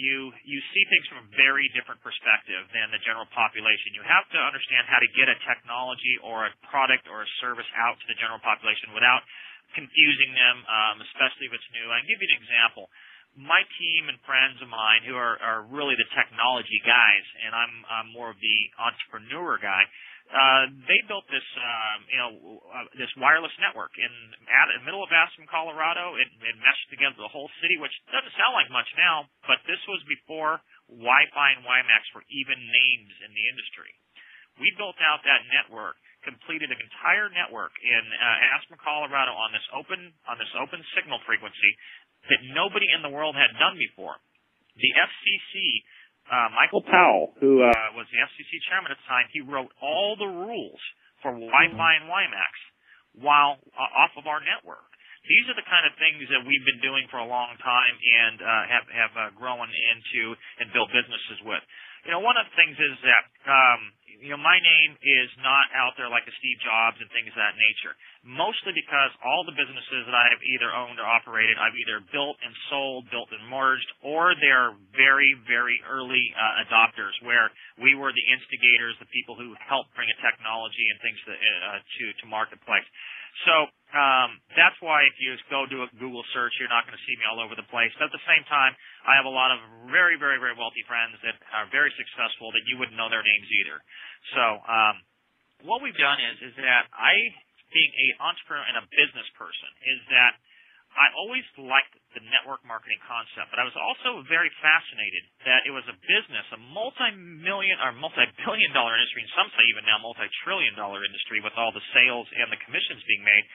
you see things from a very different perspective than the general population. You have to understand how to get a technology or a product or a service out to the general population without confusing them, especially if it's new. I can give you an example. My team and friends of mine who are really the technology guys, and I'm more of the entrepreneur guy, they built this this wireless network in the middle of Aspen, Colorado. It meshed together the whole city, which doesn't sound like much now, but this was before Wi-Fi and WiMAX were even names in the industry. We built out that network, completed an entire network in Aspen, Colorado on this open signal frequency that nobody in the world had done before. The FCC, Michael Powell, who was the FCC chairman at the time, he wrote all the rules for Wi-Fi and WiMAX while off of our network. These are the kind of things that we've been doing for a long time and have grown into and built businesses with. One of the things is that my name is not out there like a Steve Jobs and things of that nature, mostly because all the businesses that I have either owned or operated, I've either built and sold, built and merged, or they're very, very early adopters where we were the instigators, the people who helped bring a technology and things to marketplace. So that's why if you go do a Google search, you're not going to see me all over the place. But at the same time, I have a lot of very, very, very wealthy friends that are very successful that you wouldn't know their names either. So what we've done is that I, being an entrepreneur and a business person, is that I always liked the network marketing concept, but I was also very fascinated that it was a business, a multi-million or multi-billion dollar industry, and some say even now multi-trillion dollar industry with all the sales and the commissions being made.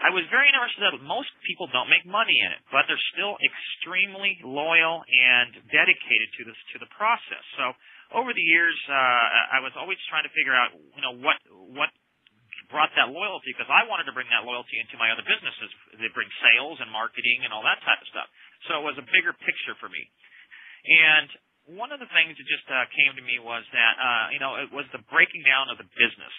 I was very interested that most people don't make money in it, but they're still extremely loyal and dedicated to the process. So over the years, I was always trying to figure out, what brought that loyalty, because I wanted to bring that loyalty into my other businesses. They bring sales and marketing and all that type of stuff. So it was a bigger picture for me. And one of the things that just came to me was that, it was the breaking down of the business.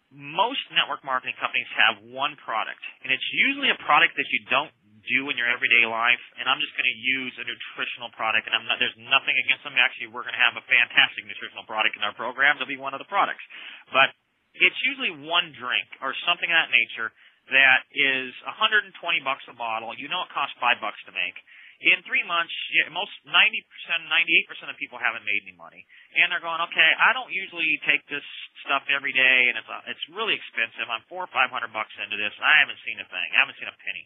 Most network marketing companies have one product, and it's usually a product that you don't do in your everyday life, and I'm just going to use a nutritional product, and there's nothing against them. Actually, we're going to have a fantastic nutritional product in our program. It'll be one of the products. But it's usually one drink or something of that nature that is $120 a bottle. It costs $5 to make. In 3 months, most 98% of people haven't made any money, and they're going, okay, I don't usually take this stuff every day, and it's really expensive. I'm $400 or $500 into this. I haven't seen a thing. I haven't seen a penny,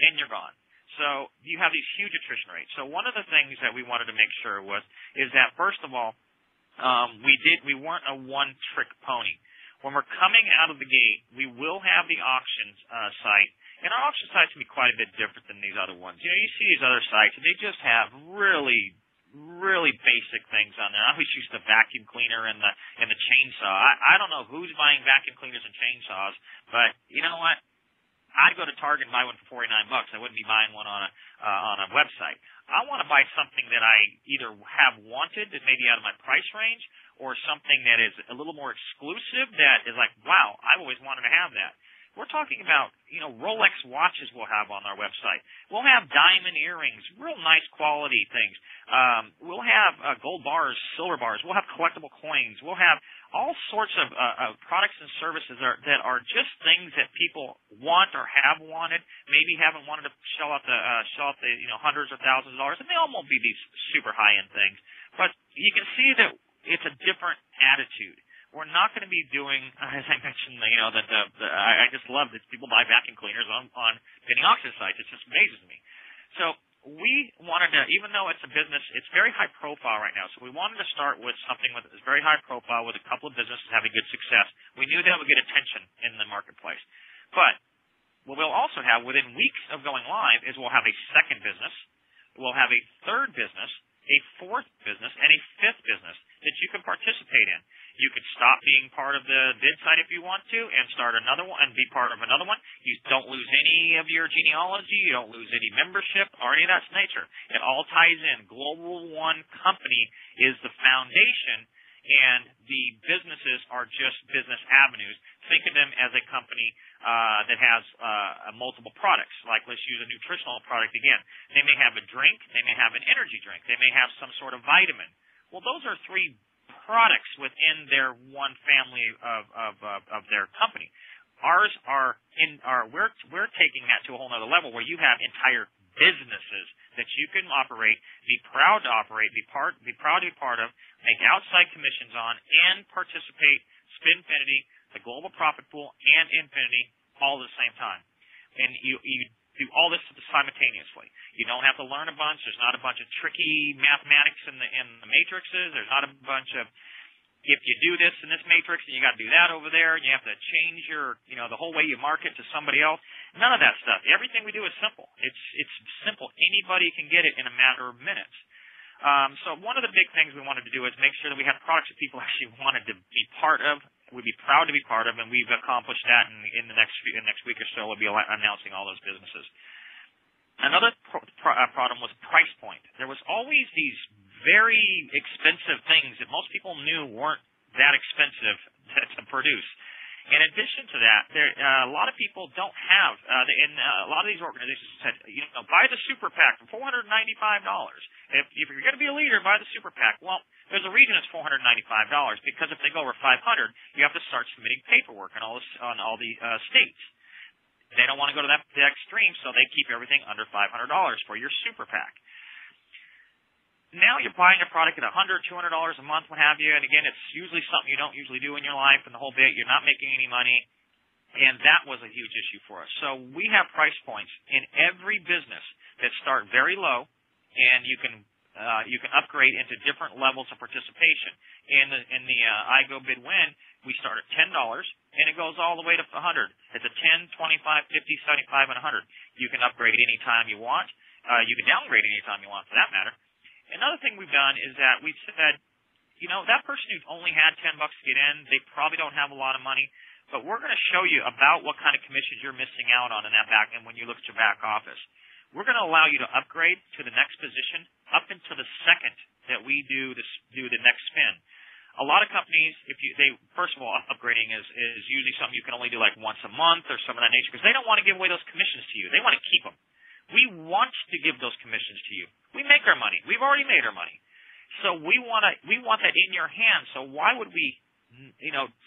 and you're gone. So you have these huge attrition rates. So one of the things that we wanted to make sure is that first of all, we weren't a one-trick pony. When we're coming out of the gate, we will have the auctions site. And our auction sites can be quite a bit different than these other ones. You see these other sites, and they just have really, really basic things on there. I always use the vacuum cleaner and the chainsaw. I don't know who's buying vacuum cleaners and chainsaws, but you know what? I'd go to Target and buy one for $49. I wouldn't be buying one on a website. I want to buy something that I either have wanted that may be out of my price range, or something that is a little more exclusive that is like, wow, I've always wanted to have that. We're talking about, Rolex watches we'll have on our website. We'll have diamond earrings, real nice quality things. We'll have gold bars, silver bars. We'll have collectible coins. We'll have all sorts of products and services that are just things that people want or have wanted, maybe haven't wanted to shell out the hundreds or thousands of dollars. And they all won't be these super high-end things. But you can see that it's a different attitude. We're not going to be doing, as I mentioned, I just love that people buy vacuum cleaners on penny auction sites. It just amazes me. So we wanted to, even though it's a business, it's very high profile right now. So we wanted to start with something that is very high profile with a couple of businesses having good success. We knew that would get attention in the marketplace. But what we'll also have within weeks of going live is we'll have a second business, we'll have a third business, a fourth business, and a fifth business that you can participate in. You could stop being part of the bid site if you want to and start another one and be part of another one. You don't lose any of your genealogy. You don't lose any membership or any of that nature. It all ties in. GlobalOne company is the foundation, and the businesses are just business avenues. Think of them as a company that has multiple products. Like, let's use a nutritional product again. They may have a drink. They may have an energy drink. They may have some sort of vitamin. Well, those are three products within their one family of their company. Ours we're taking that to a whole nother level where you have entire businesses that you can operate, be proud to operate, be proud to be part of, make outside commissions on, and participate Spinfinity, the global profit pool, and Infinity all at the same time. And you do all this simultaneously. You don't have to learn a bunch. There's not a bunch of tricky mathematics in the matrices. There's not a bunch of, if you do this in this matrix, and you got to do that over there, and you have to change the whole way you market to somebody else. None of that stuff. Everything we do is simple. It's simple. Anybody can get it in a matter of minutes. So one of the big things we wanted to do is make sure that we had products that people actually wanted to be part of, would be proud to be part of, and we've accomplished that in the next week or so. We'll be announcing all those businesses. Another problem was price point. There was always these very expensive things that most people knew weren't that expensive to produce. In addition to that, a lot of people don't have, and a lot of these organizations said, buy the super PAC for $495. If you're going to be a leader, buy the super PAC. Well, there's a reason it's $495 because if they go over 500, you have to start submitting paperwork on all the states. They don't want to go to that extreme, so they keep everything under $500 for your super PAC. Now you're buying a product at $100, $200 a month, what have you, and again, it's usually something you don't usually do in your life and the whole bit. You're not making any money, and that was a huge issue for us. So we have price points in every business that start very low, and you can upgrade into different levels of participation. In the I Go Bid Win, we start at $10, and it goes all the way to $100. It's a 10, 25, 50, 75, and 100. You can upgrade anytime you want. You can downgrade anytime you want, for that matter. Another thing we've done is that we've said, that person who only had $10 to get in, they probably don't have a lot of money, but we're going to show you about what kind of commissions you're missing out on in that back end when you look at your back office. We're going to allow you to upgrade to the next position up until the second that we do the next spin. A lot of companies, first of all, upgrading is usually something you can only do like once a month or some of that nature because they don't want to give away those commissions to you. They want to keep them. We want to give those commissions to you. We make our money. We've already made our money. So we want that in your hands. So why would we,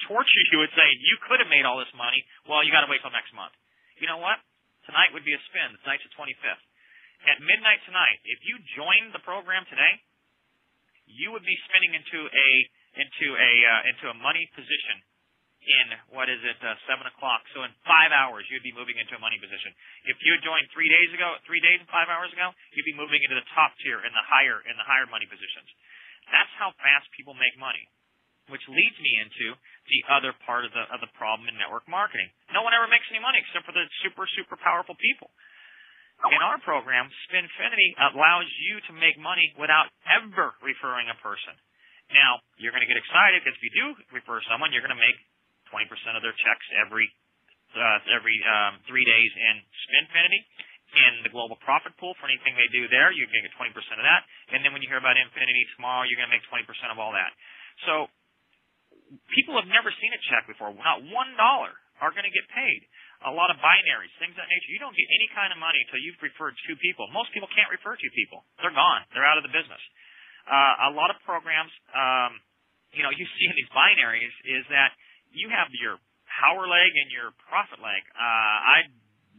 torture you and say, you could have made all this money? Well, you got to wait till next month. You know what? Tonight would be a spin. Tonight's the 25th. At midnight tonight, if you joined the program today, you would be spinning into a money position in, 7 o'clock. So in 5 hours, you'd be moving into a money position. If you had joined 3 days and 5 hours ago, you'd be moving into the top tier in the higher money positions. That's how fast people make money, which leads me into the other part of the problem in network marketing. No one ever makes any money except for the super, super powerful people. In our program, Spinfinity allows you to make money without ever referring a person. Now, you're going to get excited because if you do refer someone, you're going to make 20% of their checks every 3 days in Spinfinity. In the global profit pool for anything they do there, you're going to get 20% of that. And then when you hear about Infinity tomorrow, you're going to make 20% of all that. So people have never seen a check before. Not $1 are going to get paid. A lot of binaries, things of that nature. You don't get any kind of money until you've referred 2 people. Most people can't refer 2 people. They're gone. They're out of the business. A lot of programs, you see in these binaries is that you have your power leg and your profit leg. I'm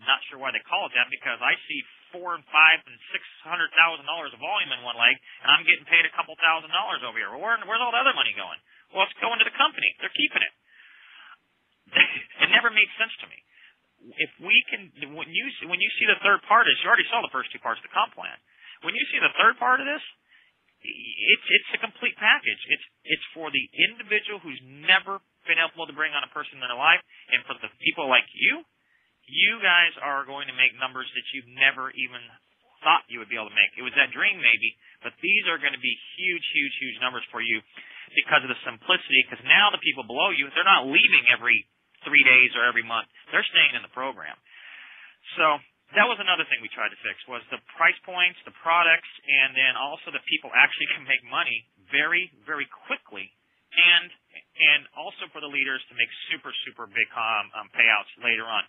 not sure why they call it that because I see $400,000 and $500,000 and $600,000 of volume in one leg, and I'm getting paid a couple $1,000s over here. Well, where's all the other money going? Well, it's going to the company. They're keeping it. It never made sense to me. If we can, when you see the third part of this, you already saw the first 2 parts of the comp plan. When you see the third part of this, it's a complete package. It's for the individual who's never been able to bring on a person in their life, and for the people like you guys are going to make numbers that you've never even thought you would be able to make. It was that dream maybe, but these are going to be huge, huge, huge numbers for you because of the simplicity, because now the people below you, they're not leaving every 3 days or every month. They're staying in the program. So that was another thing we tried to fix was the price points, the products, and then also the people actually can make money very, very quickly and also for the leaders to make super, super big payouts later on.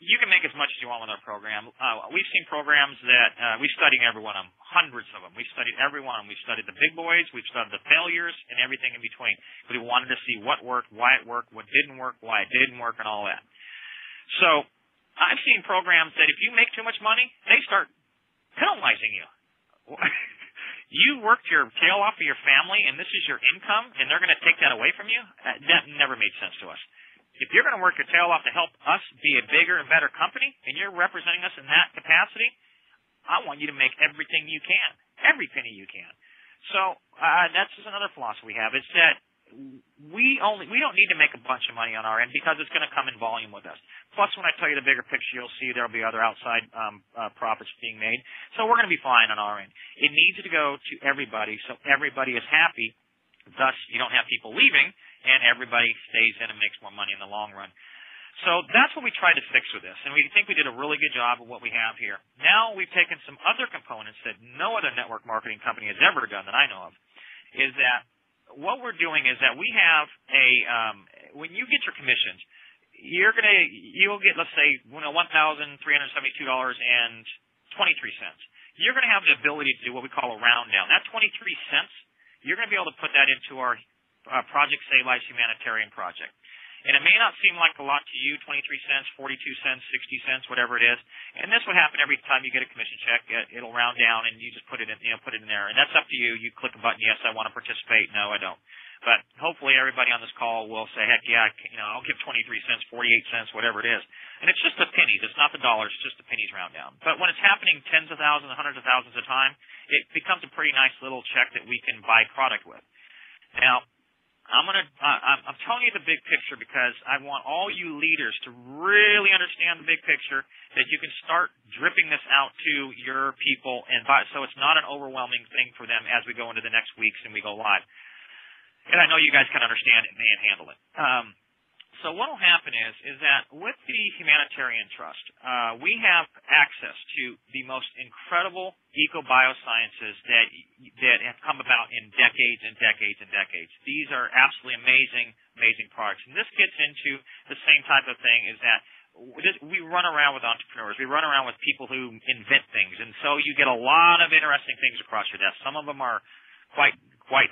You can make as much as you want with our program. We've seen programs that we've studied every one of them, hundreds of them. We've studied every one of them. We've studied the big boys. We've studied the failures and everything in between. We wanted to see what worked, why it worked, what didn't work, why it didn't work, and all that. So I've seen programs that if you make too much money, they start penalizing you. You worked your tail off of your family, and this is your income, and they're going to take that away from you? That never made sense to us. If you're going to work your tail off to help us be a bigger and better company, and you're representing us in that capacity, I want you to make everything you can, every penny you can. So that's just another philosophy we have. It's that we don't need to make a bunch of money on our end because it's going to come in volume with us. Plus, when I tell you the bigger picture, you'll see there'll be other outside profits being made. So we're going to be fine on our end. It needs to go to everybody so everybody is happy. Thus, you don't have people leaving, and everybody stays in and makes more money in the long run. So that's what we tried to fix with this, and we think we did a really good job of what we have here. Now we've taken some other components that no other network marketing company has ever done that I know of, is that what we're doing is that we have when you get your commissions, you'll get, let's say, $1,372.23. You're going to have the ability to do what we call a round down. That 23 cents, you're going to be able to put that into our Project Save Lives Humanitarian project. And it may not seem like a lot to you, 23 cents, 42 cents, 60 cents, whatever it is. And this would happen every time you get a commission check. It'll round down, and you just put it in, put it in there. And that's up to you. You click a button, yes, I want to participate. No, I don't. But hopefully everybody on this call will say, heck yeah, I'll give 23 cents, 48 cents, whatever it is. And it's just the pennies. It's not the dollars. It's just the pennies round down. But when it's happening tens of thousands, hundreds of thousands of time, it becomes a pretty nice little check that we can buy product with. Now, I'm telling you the big picture because I want all you leaders to really understand the big picture, that you can start dripping this out to your people, so it's not an overwhelming thing for them as we go into the next weeks and we go live. And I know you guys can understand it and handle it. So what will happen is that with the Humanitarian Trust, we have access to the most incredible eco-biosciences that have come about in decades and decades and decades. These are absolutely amazing, amazing products. And this gets into the same type of thing, is that we run around with entrepreneurs. We run around with people who invent things. And so you get a lot of interesting things across your desk. Some of them are quite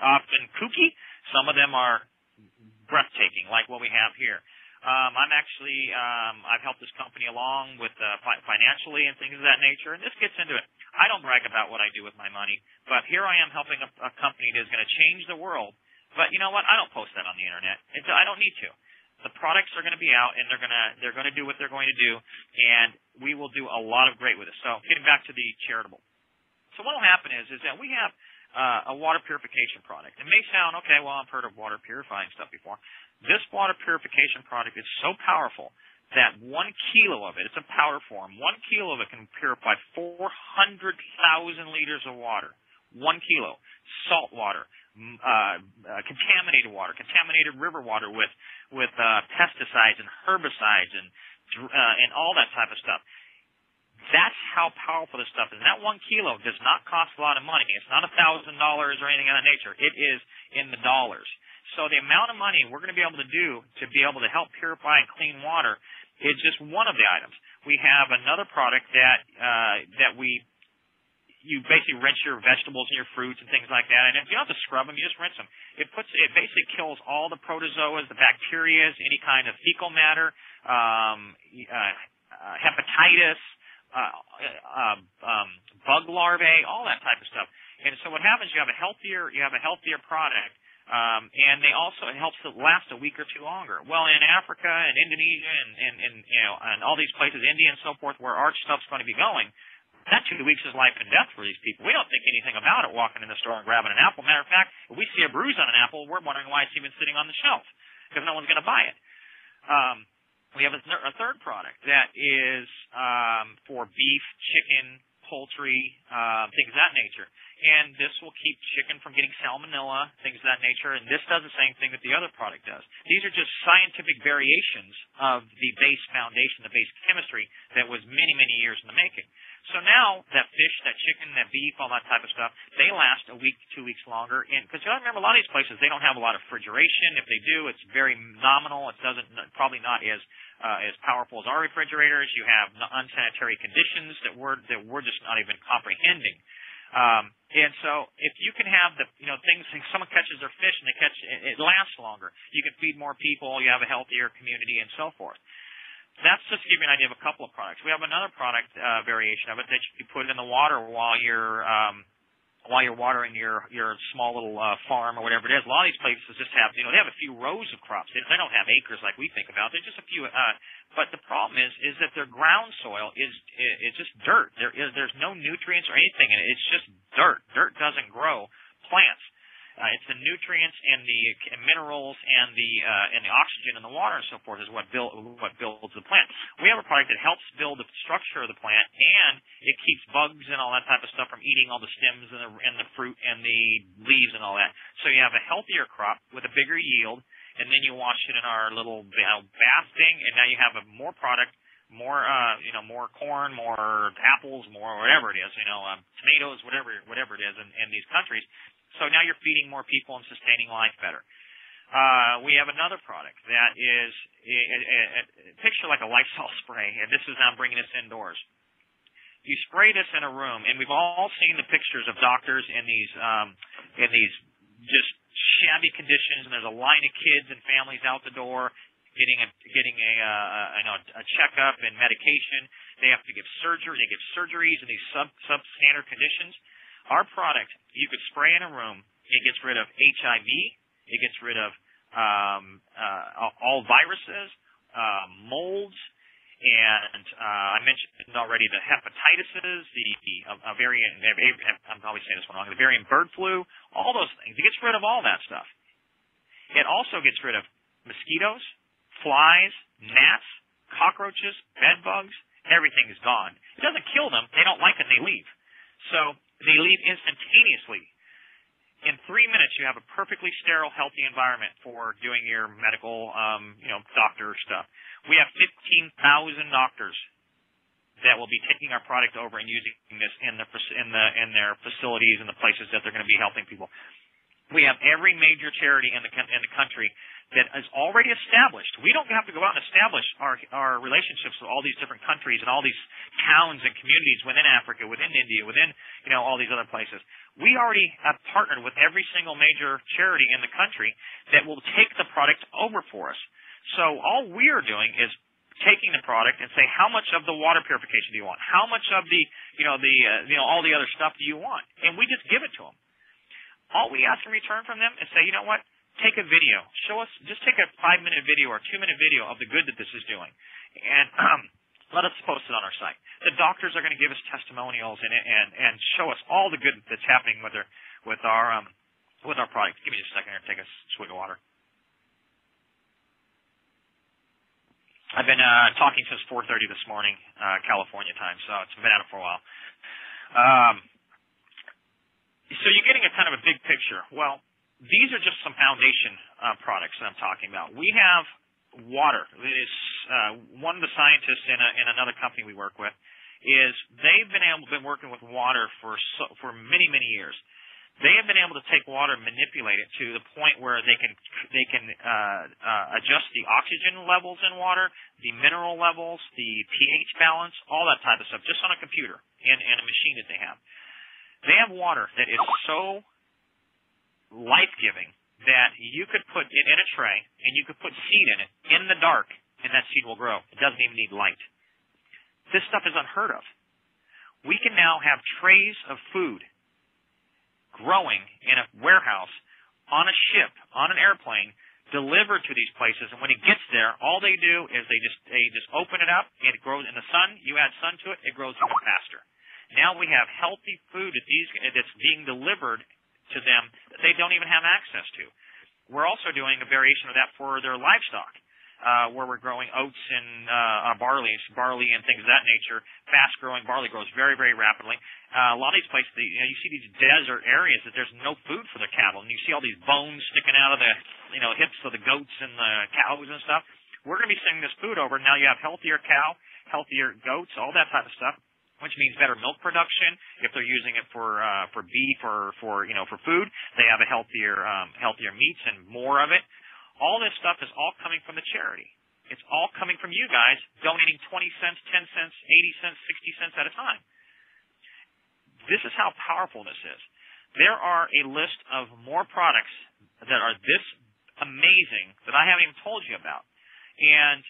often kooky. Some of them are breathtaking, like what we have here. I've helped this company along with financially and things of that nature, and this gets into it. I don't brag about what I do with my money, but here I am helping a company that is going to change the world. But you know what? I don't post that on the internet. I don't need to. The products are going to be out, and they're going to do what they're going to do, and we will do a lot of great with it. So getting back to the charitable. So what will happen is that we have a water purification product. It may sound, okay, well, I've heard of water purifying stuff before. This water purification product is so powerful that 1 kilo of it, it's a powder form, 1 kilo of it can purify 400,000 liters of water. 1 kilo. Salt water, contaminated water, contaminated river water with pesticides and herbicides and all that type of stuff. That's how powerful this stuff is. And that 1 kilo does not cost a lot of money. It's not $1,000 or anything of that nature. It is in the dollars. So the amount of money we're going to be able to do to be able to help purify and clean water is just one of the items. We have another product that you basically rinse your vegetables and your fruits and things like that. And if you don't have to scrub them, you just rinse them. It basically kills all the protozoas, the bacteria, any kind of fecal matter, hepatitis, bug larvae, all that type of stuff. And so what happens, you have a healthier product, and it helps it last a week or two longer. Well, in Africa and Indonesia and all these places, India and so forth, where our stuff's going to be going, that 2 weeks is life and death for these people. We don't think anything about it walking in the store and grabbing an apple. Matter of fact, if we see a bruise on an apple, we're wondering why it's even sitting on the shelf, because no one's going to buy it. We have a third product that is for beef, chicken, poultry, things of that nature. And this will keep chicken from getting salmonella, things of that nature. And this does the same thing that the other product does. These are just scientific variations of the base foundation, the base chemistry that was many, many years in the making. So now that fish, that chicken, that beef, all that type of stuff, they last a week, 2 weeks longer. Because you got to remember, a lot of these places, they don't have a lot of refrigeration. If they do, it's very nominal. It doesn't, probably not as powerful as our refrigerators. You have unsanitary conditions that we're just not even comprehending. And so if you can have the, things, someone catches their fish and it lasts longer. You can feed more people. You have a healthier community and so forth. That's just to give you an idea of a couple of products. We have another product variation of it that you put in the water while you're watering your small little farm or whatever it is. A lot of these places just have, they have a few rows of crops. They don't have acres like we think about. They're just a few. But the problem is that their ground soil is just dirt. There's no nutrients or anything in it. It's just dirt. Dirt doesn't grow plants. It's the nutrients and the minerals and the oxygen in the water and so forth is what builds the plant. We have a product that helps build the structure of the plant, and it keeps bugs and all that type of stuff from eating all the stems and the fruit and the leaves and all that. So you have a healthier crop with a bigger yield, and then you wash it in our little bath thing, and now you have more product, more corn, more apples, more whatever it is, tomatoes, whatever it is in these countries. So now you're feeding more people and sustaining life better. We have another product that is a picture like a Lysol spray, and this is now bringing us indoors. You spray this in a room, and we've all seen the pictures of doctors in these just shabby conditions, and there's a line of kids and families out the door getting a checkup and medication. They have to give surgery. They give surgeries in these substandard conditions. Our product, you could spray in a room. It gets rid of HIV. It gets rid of all viruses, molds, and I mentioned already the hepatitises, the I'm probably saying this one wrong, the Bavarian bird flu, all those things. It gets rid of all that stuff. It also gets rid of mosquitoes, flies, gnats, cockroaches, bed bugs. Everything is gone. It doesn't kill them. They don't like it, and they leave. So they leave instantaneously. In 3 minutes, you have a perfectly sterile, healthy environment for doing your medical, doctor stuff. We have 15,000 doctors that will be taking our product over and using this in their facilities and the places that they're going to be helping people. We have every major charity in the country that is already established. We don't have to go out and establish our relationships with all these different countries and all these towns and communities within Africa, within India, within all these other places. We already have partnered with every single major charity in the country that will take the product over for us. So all we are doing is taking the product and say, how much of the water purification do you want? How much of all the other stuff do you want? And we just give it to them. All we ask in return from them is say, you know what? Take a video. Show us, just take a 5-minute video or a 2-minute video of the good that this is doing. And let us post it on our site. The doctors are going to give us testimonials and show us all the good that's happening with our product. Give me just a second here to take a swig of water. I've been talking since 4:30 this morning, California time, so it's been at it for a while. So you're getting a kind of a big picture. Well, these are just some foundation products that I'm talking about. We have water. It is one of the scientists in another company we work with is they've been working with water for many years. They have been able to take water and manipulate it to the point where they can adjust the oxygen levels in water, the mineral levels, the pH balance, all that type of stuff, just on a computer and a machine that they have. They have water that is so life-giving that you could put it in a tray and you could put seed in it in the dark, and that seed will grow. It doesn't even need light. This stuff is unheard of. We can now have trays of food growing in a warehouse, on a ship, on an airplane, delivered to these places, and when it gets there, all they do is they just open it up, and it grows in the sun. You add sun to it, it grows even faster. Now we have healthy food that's being delivered to them that they don't even have access to. We're also doing a variation of that for their livestock, where we're growing oats and barley and things of that nature. Fast-growing barley grows very rapidly. A lot of these places, you see these desert areas that there's no food for the cattle, and you see all these bones sticking out of the hips of the goats and the cows and stuff. We're going to be sending this food over. Now you have healthier cow, healthier goats, all that type of stuff. which means better milk production. If they're using it for beef or for food, they have a healthier meats and more of it. All this stuff is all coming from the charity. It's all coming from you guys donating 20 cents, 10 cents, 80 cents, 60 cents at a time. This is how powerful this is. There are a list of more products that are this amazing that I haven't even told you about. And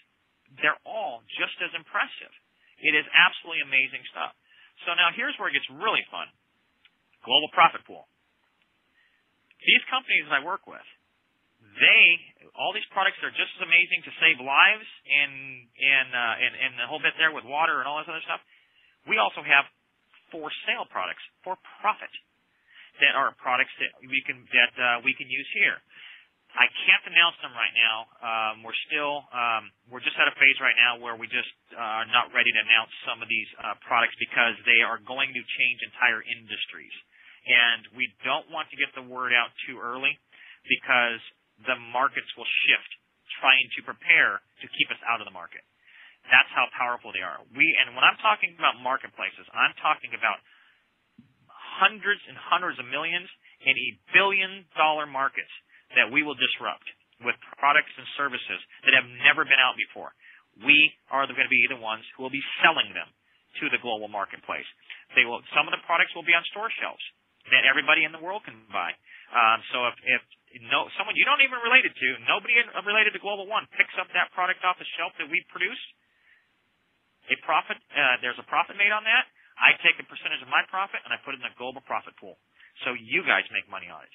they're all just as impressive. It is absolutely amazing stuff. So now here's where it gets really fun. Global profit pool. These companies I work with, all these products are just as amazing to save lives and the whole bit there with water and all this other stuff. We also have for sale products for profit that are products that we can use here. I can't announce them right now. We're just at a phase right now where we just are not ready to announce some of these products because they are going to change entire industries. And we don't want to get the word out too early because the markets will shift trying to prepare to keep us out of the market. That's how powerful they are. And when I'm talking about marketplaces, I'm talking about hundreds and hundreds of millions and $1 billion markets that we will disrupt with products and services that have never been out before. We are going to be the ones who will be selling them to the global marketplace. Some of the products will be on store shelves that everybody in the world can buy. So if someone you don't even relate it to, nobody related to GlobalOne picks up that product off the shelf that we produced, there's a profit made on that. I take a percentage of my profit and I put it in the global profit pool. So you guys make money on it.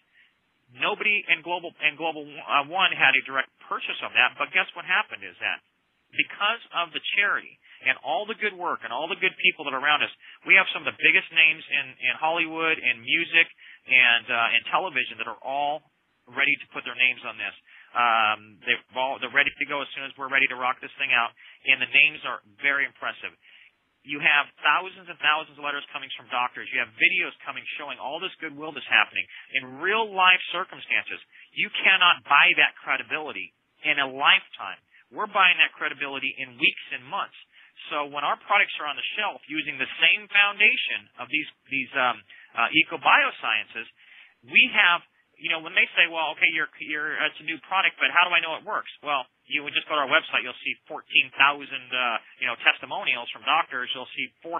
Nobody in GlobalOne had a direct purchase of that, but guess what happened is that because of the charity and all the good work and all the good people that are around us, we have some of the biggest names in Hollywood and music and television that are all ready to put their names on this. They're ready to go as soon as we're ready to rock this thing out, and the names are very impressive. You have thousands and thousands of letters coming from doctors. You have videos coming showing all this goodwill that's happening. In real-life circumstances, you cannot buy that credibility in a lifetime. We're buying that credibility in weeks and months. So when our products are on the shelf using the same foundation of these eco-biosciences, we have, when they say, well, okay, it's a new product, but how do I know it works? Well, you would just go to our website. You'll see 14,000, testimonials from doctors. You'll see 4,000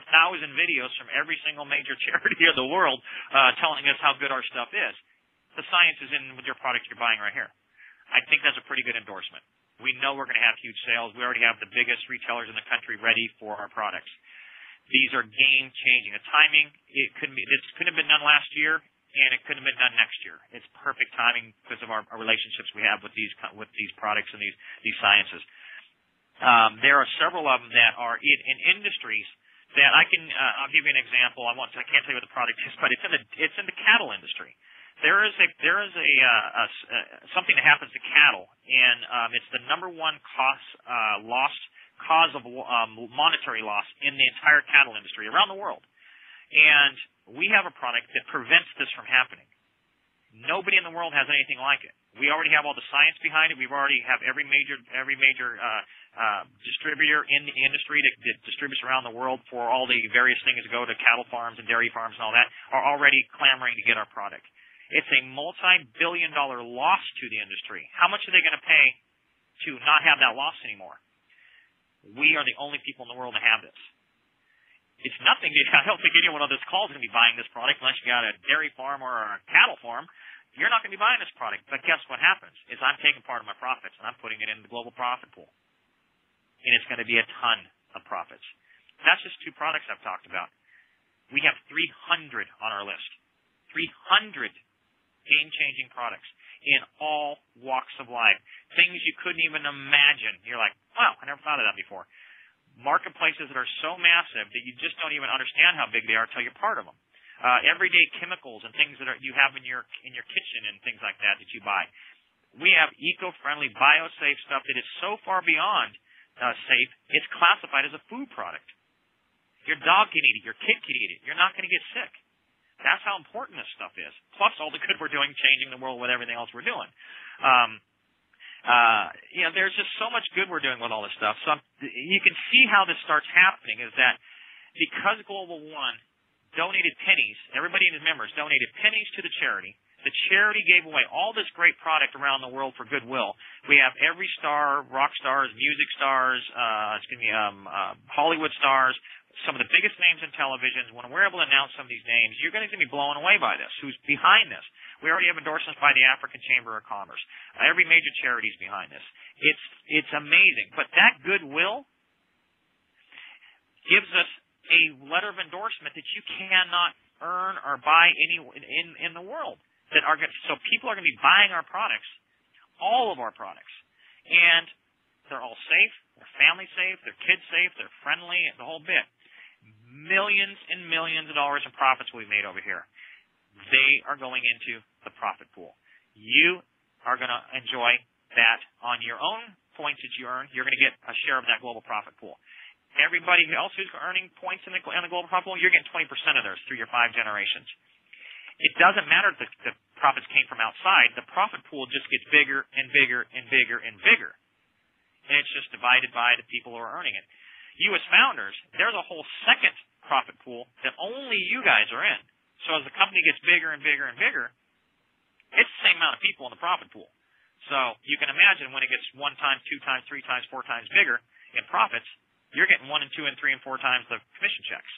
videos from every single major charity of the world telling us how good our stuff is. The science is in with your product you're buying right here. I think that's a pretty good endorsement. We know we're going to have huge sales. We already have the biggest retailers in the country ready for our products. These are game-changing. The timing, this couldn't have been done last year, and it couldn't have been done next year. It's perfect timing because of our relationships we have with these products and these sciences. There are several of them that are in industries that I'll give you an example. I can't tell you what the product is, but it's in the cattle industry. There is something that happens to cattle, and it's the number one cause of monetary loss in the entire cattle industry around the world. And we have a product that prevents this from happening. Nobody in the world has anything like it. We already have all the science behind it. We already have every major distributor in the industry that distributes around the world for all the various things that go to cattle farms and dairy farms and all that are already clamoring to get our product. It's a multi-billion-dollar loss to the industry. How much are they going to pay to not have that loss anymore? We are the only people in the world to have this. It's nothing. I don't think anyone on this call is going to be buying this product unless you got a dairy farm or a cattle farm. You're not going to be buying this product. But guess what happens is I'm taking part of my profits and I'm putting it in the global profit pool. And it's going to be a ton of profits. That's just 2 products I've talked about. We have 300 on our list. 300 game-changing products in all walks of life. Things you couldn't even imagine. You're like, wow, I never thought of that before. Marketplaces that are so massive that you just don't even understand how big they are until you're part of them. Everyday chemicals and things that you have in your kitchen and things like that you buy. We have eco-friendly, bio-safe stuff that is so far beyond safe, it's classified as a food product. Your dog can eat it. Your kid can eat it. You're not going to get sick. That's how important this stuff is. Plus all the good we're doing, changing the world with everything else we're doing. There's just so much good we're doing with all this stuff. So you can see how this starts happening is that because Global One donated pennies, everybody and his members donated pennies to the charity. The charity gave away all this great product around the world for goodwill. We have every star, rock stars, music stars, Hollywood stars, some of the biggest names in television. When we're able to announce some of these names, you're going to be blown away by this. Who's behind this? We already have endorsements by the African Chamber of Commerce. Every major charity is behind this. It's amazing. But that goodwill gives us a letter of endorsement that you cannot earn or buy in the world. So people are going to be buying our products, all of our products, and they're all safe, their family's safe, their kids safe, they're friendly, the whole bit. Millions and millions of dollars in profits we've made over here. They are going into the profit pool. You are going to enjoy that on your own points that you earn. You're going to get a share of that global profit pool. Everybody else who's earning points in the global profit pool, you're getting 20% of those through your 5 generations. It doesn't matter if the profits came from outside. The profit pool just gets bigger and bigger and bigger and bigger. And it's just divided by the people who are earning it. You as founders, there's a whole second profit pool that only you guys are in. So as the company gets bigger and bigger and bigger, it's the same amount of people in the profit pool. So you can imagine when it gets 1 time, 2 times, 3 times, 4 times bigger in profits, you're getting 1 and 2 and 3 and 4 times the commission checks.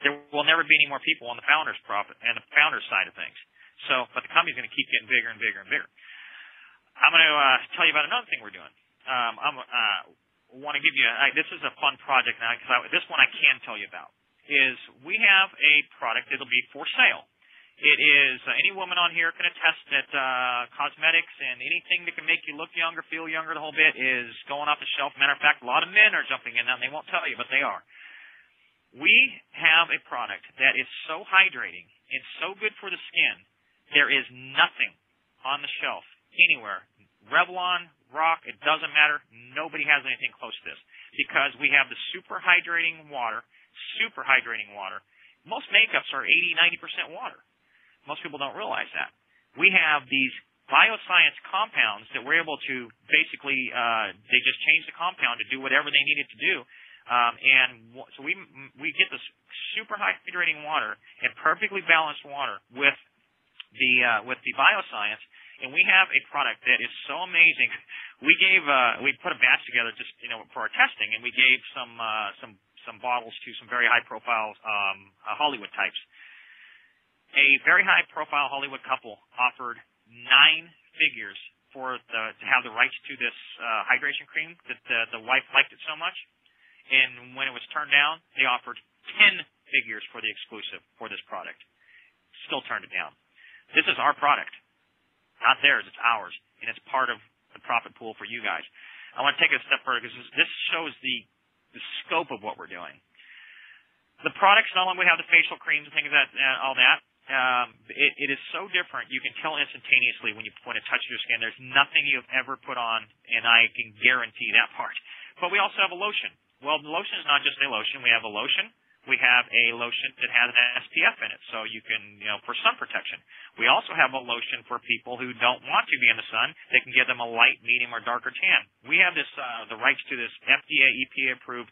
There will never be any more people on the founder's profit and the founder's side of things. So, but the company's going to keep getting bigger and bigger and bigger. I'm going to tell you about another thing we're doing. Want to give you this is a fun project now because this one I can tell you about. Is we have a product that'll be for sale. It is any woman on here can attest that cosmetics and anything that can make you look younger, feel younger, the whole bit is going off the shelf. Matter of fact, a lot of men are jumping in that and they won't tell you, but they are. We have a product that is so hydrating and so good for the skin. There is nothing on the shelf anywhere. Revlon, Rock, it doesn't matter. Nobody has anything close to this because we have the super hydrating water. Most makeups are 80, 90% water. Most people don't realize that. We have these bioscience compounds that we're able to basically, they just change the compound to do whatever they need it to do. So we get this super hydrating water and perfectly balanced water with the bioscience, and we have a product that is so amazing. We put a batch together just for our testing, and we gave some bottles to some very high profile Hollywood types. A very high profile Hollywood couple offered 9 figures to have the rights to this hydration cream that the wife liked it so much. And when it was turned down, they offered 10 figures for the exclusive for this product. Still turned it down. This is our product. Not theirs, it's ours. And it's part of the profit pool for you guys. I want to take it a step further because this shows the scope of what we're doing. The products, not only we have the facial creams and things like that, all that, it is so different. You can tell instantaneously when it touches your skin. There's nothing you've ever put on, and I can guarantee that part. But we also have a lotion. Well, the lotion is not just a lotion. We have a lotion. We have a lotion that has an SPF in it, so you can, for sun protection. We also have a lotion for people who don't want to be in the sun. They can give them a light, medium, or darker tan. We have this, the rights to this FDA, EPA approved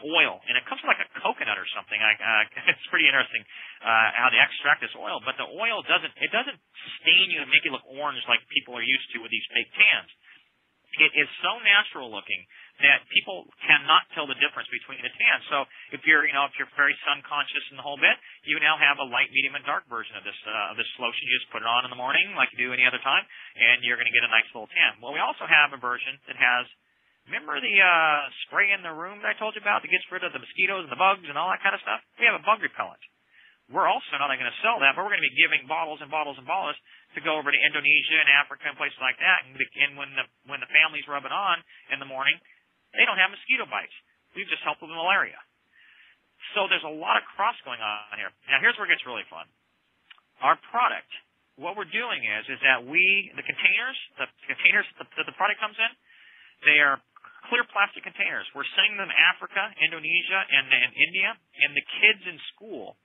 oil, and it comes from like a coconut or something. It's pretty interesting how they extract this oil, but the oil doesn't stain you and make you look orange like people are used to with these fake tans. It is so natural looking that people cannot tell the difference between the tan. So if you're very sun conscious in the whole bit, you now have a light, medium, and dark version of this lotion. You just put it on in the morning like you do any other time, and you're going to get a nice little tan. Well, we also have a version that has, remember the spray in the room that I told you about that gets rid of the mosquitoes and the bugs and all that kind of stuff? We have a bug repellent. We're also not only going to sell that, but we're going to be giving bottles and bottles and bottles to go over to Indonesia and Africa and places like that. And when the families rub it on in the morning, they don't have mosquito bites. We've just helped with malaria. So there's a lot of cross going on here. Now here's where it gets really fun. Our product, what we're doing is that the containers that the product comes in, they are clear plastic containers. We're sending them to Africa, Indonesia, and India, and the kids in school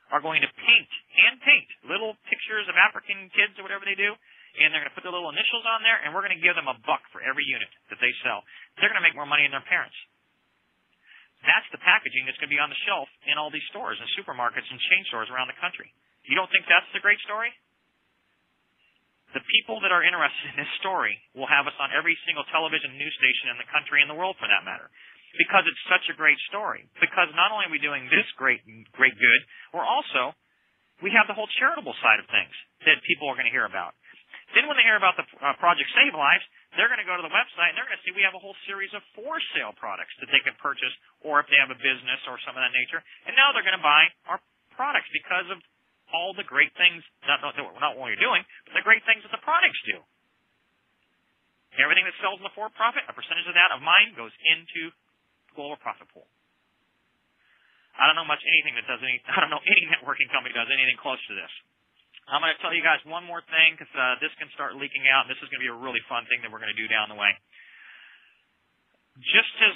are going to hand paint little pictures of African kids or whatever they do, and they're going to put their little initials on there, and we're going to give them $1 for every unit that they sell. They're going to make more money than their parents. That's the packaging that's going to be on the shelf in all these stores and supermarkets and chain stores around the country. You don't think that's a great story? The people that are interested in this story will have us on every single television news station in the country and the world, for that matter, because it's such a great story. Because not only are we doing this great good, we have the whole charitable side of things that people are going to hear about. Then when they hear about the Project Save Lives, they're going to go to the website and they're going to see we have a whole series of for-sale products that they can purchase, or if they have a business or some of that nature. And now they're going to buy our products because of all the great things, not what you're doing, but the great things that the products do. Everything that sells in the for-profit, a percentage of that of mine goes into the global profit pool. I don't know I don't know any networking company does anything close to this. I'm going to tell you guys one more thing, because this can start leaking out, and this is going to be a really fun thing that we're going to do down the way. Just as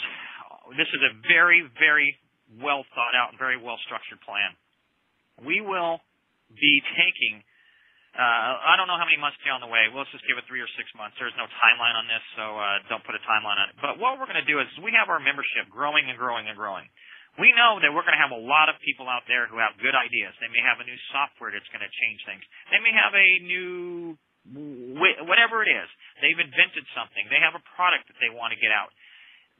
this is a very, very well thought out and very well structured plan, we will be taking, I don't know how many months down the way. Let's just give it 3 or 6 months. There's no timeline on this, so don't put a timeline on it. But what we're going to do is we have our membership growing and growing and growing. We know that we're going to have a lot of people out there who have good ideas. They may have a new software that's going to change things. They may have a new whatever it is. They've invented something. They have a product that they want to get out.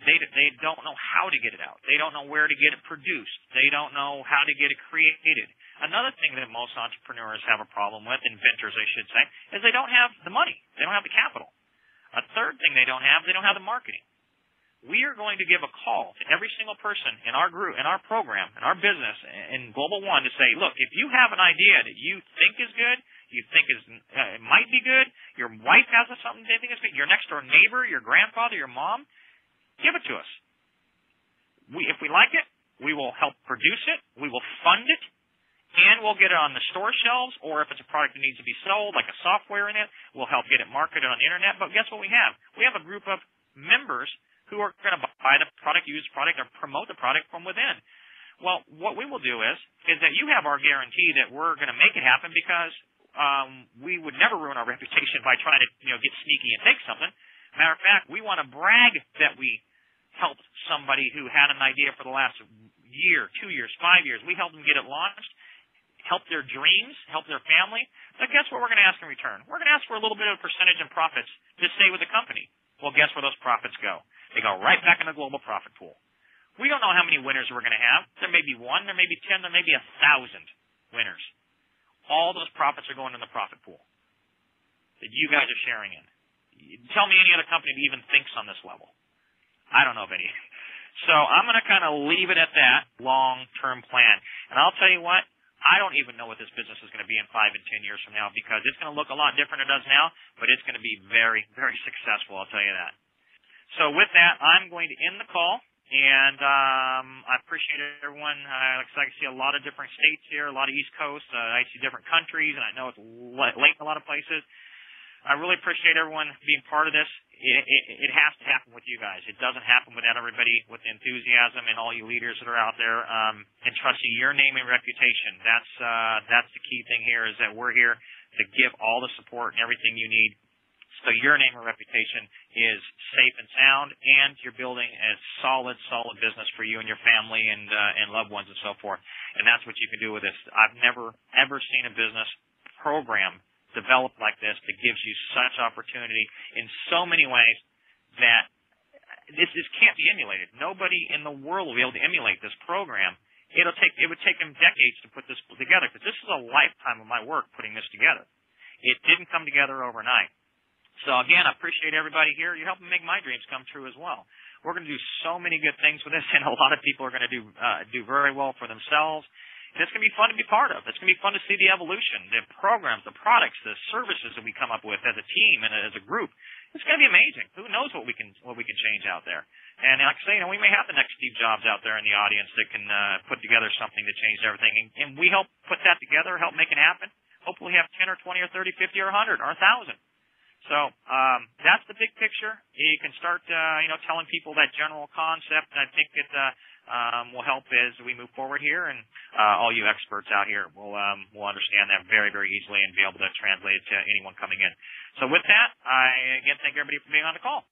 They don't know how to get it out. They don't know where to get it produced. They don't know how to get it created. Another thing that most entrepreneurs have a problem with, inventors I should say, is they don't have the money. They don't have the capital. A third thing they don't have the marketing. We are going to give a call to every single person in our group, in our program, in our business, in GlobalOne to say, look, if you have an idea that you think is good, you think it might be good, your wife has something they think is good, your next door neighbor, your grandfather, your mom, give it to us. If we like it, we will help produce it, we will fund it, and we'll get it on the store shelves, or if it's a product that needs to be sold, like a software in it, we'll help get it marketed on the internet. But guess what we have? We have a group of members who are going to buy the product, use the product, or promote the product from within. Well, what we will do is that you have our guarantee that we're going to make it happen, because we would never ruin our reputation by trying to get sneaky and take something. Matter of fact, we want to brag that we helped somebody who had an idea for the last year, 2 years, 5 years. We helped them get it launched, help their dreams, help their family. But guess what we're going to ask in return? We're going to ask for a little bit of a percentage in profits to stay with the company. Well, guess where those profits go? They go right back in the global profit pool. We don't know how many winners we're going to have. There may be 1, there may be 10, there may be 1,000 winners. All those profits are going in the profit pool that you guys are sharing in. Tell me any other company that even thinks on this level. I don't know of any. So I'm going to kind of leave it at that long-term plan. And I'll tell you what, I don't even know what this business is going to be in 5 and 10 years from now, because it's going to look a lot different than it does now, but it's going to be very, very successful, I'll tell you that. So with that, I'm going to end the call, and I appreciate everyone. Like I see a lot of different states here, a lot of East Coast. I see different countries, and I know it's late in a lot of places. I really appreciate everyone being part of this. It has to happen with you guys. It doesn't happen without everybody with the enthusiasm and all you leaders that are out there. And trust me, your name and reputation, that's the key thing here, is that we're here to give all the support and everything you need. So your name and reputation is safe and sound, and you're building a solid business for you and your family and loved ones and so forth. And that's what you can do with this. I've never, ever seen a business program developed like this that gives you such opportunity in so many ways that this can't be emulated. Nobody in the world will be able to emulate this program. It would take them decades to put this together, because this is a lifetime of my work putting this together. It didn't come together overnight. So again, I appreciate everybody here. You're helping make my dreams come true as well. We're going to do so many good things with this, and a lot of people are going to do very well for themselves. And it's going to be fun to be part of. It's going to be fun to see the evolution, the programs, the products, the services that we come up with as a team and as a group. It's going to be amazing. Who knows what we can change out there? And like I say, we may have the next Steve Jobs out there in the audience that can put together something to change everything. And we help put that together, help make it happen. Hopefully we have 10 or 20 or 30, 50 or 100 or 1,000. So that's the big picture. You can start, telling people that general concept. And I think it will help as we move forward here, and all you experts out here will understand that very, very easily and be able to translate it to anyone coming in. So with that, I again thank everybody for being on the call.